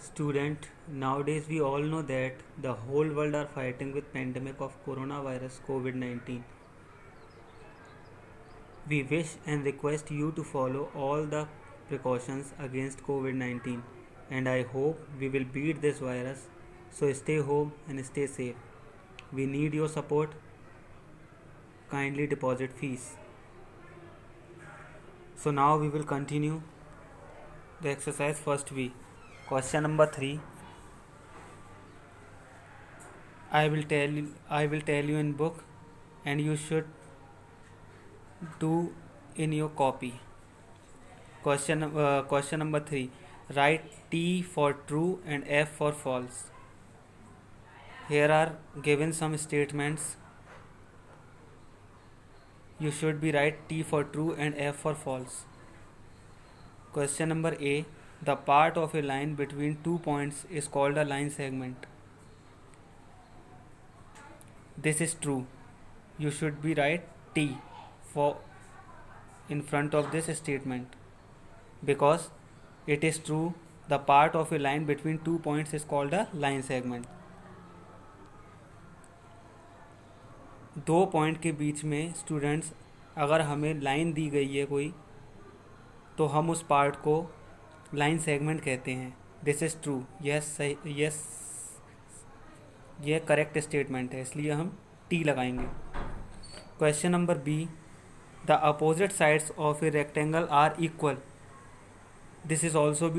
Student, nowadays we all know that the whole world are fighting with pandemic of coronavirus COVID-19. We wish and request you to follow all the precautions against COVID-19 and I hope we will beat this virus. So stay home and stay safe. We need your support. Kindly deposit fees. So now we will continue the exercise first week. Question number 3. I will tell you in book and you should do in your copy. Question number 3. Write T for true and F for false. Here are given some statements. You should be write T for true and F for false. Question number A. The part of a line between 2 points is called a line segment. This is true. You should be write T for in front of this statement because it is true. The part of a line between 2 points is called a line segment. 2 point के बीच में students अगर हमें line दी गई है कोई तो हम उस पार्ट को लाइन सेगमेंट कहते हैं. This is true. यह करेक्ट स्टेटमेंट है इसलिए हम टी लगाएंगे. Question number B. The opposite sides of a rectangle are equal. This is also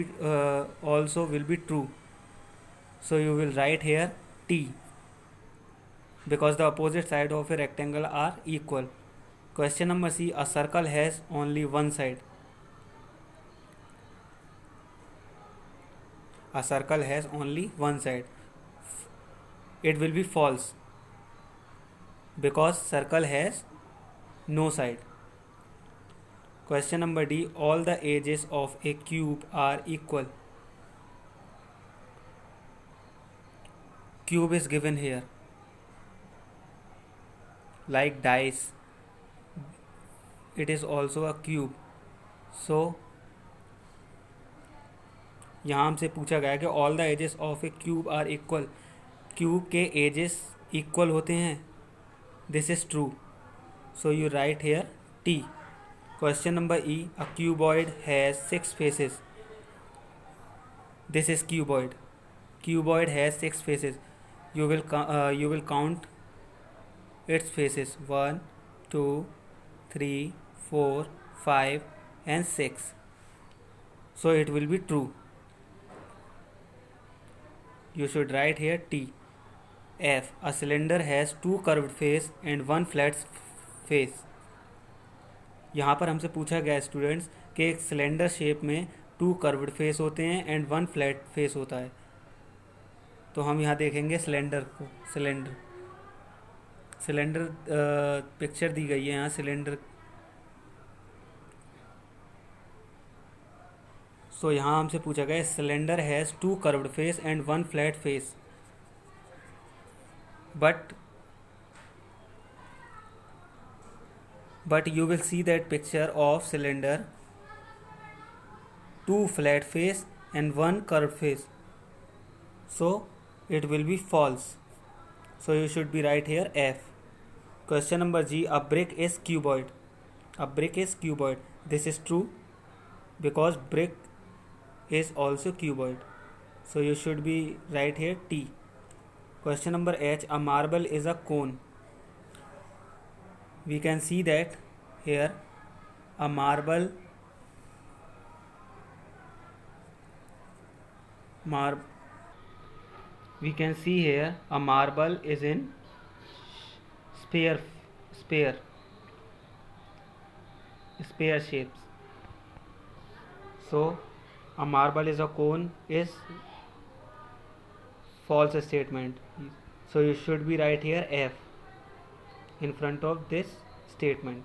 will be true. So you will write here T because the opposite side of a rectangle are equal. Question number C. A circle has only one side. A circle has only one side. It will be false because circle has no side. Question number D. All the edges of a cube are equal. Cube is given here like dice. It is also a cube. So यहाँ हमसे पूछा गया कि all the edges of a cube are equal. Cube के edges equal होते हैं. This is true. So you write here T. Question number E. A cuboid has 6 faces. This is cuboid. Cuboid has 6 faces. You will count its faces 1, 2, 3, 4, 5 and 6. So it will be true. You should write here T. F. A cylinder has 2 curved face and 1 flat face. यहाँ पर हमसे पूछा गया students कि एक cylinder shape में 2 curved face होते हैं एंड 1 फ्लैट फेस होता है. तो हम यहाँ देखेंगे सिलेंडर पिक्चर दी गई है यहाँ सिलेंडर. सो यहाँ हमसे पूछा गया cylinder has 2 curved face and 1 flat face. But you will see that picture of cylinder 2 flat face and 1 curved face. So it will be false. So you should be right here F. Question number G. A brick is cuboid. A brick is cuboid. This is true because brick is also cuboid. So you should be right here T. Question number H. A marble is a cone. We can see that here a marble we can see here a marble is in sphere shapes. So a marble is a cone is false statement. So you should be right here F in front of this statement.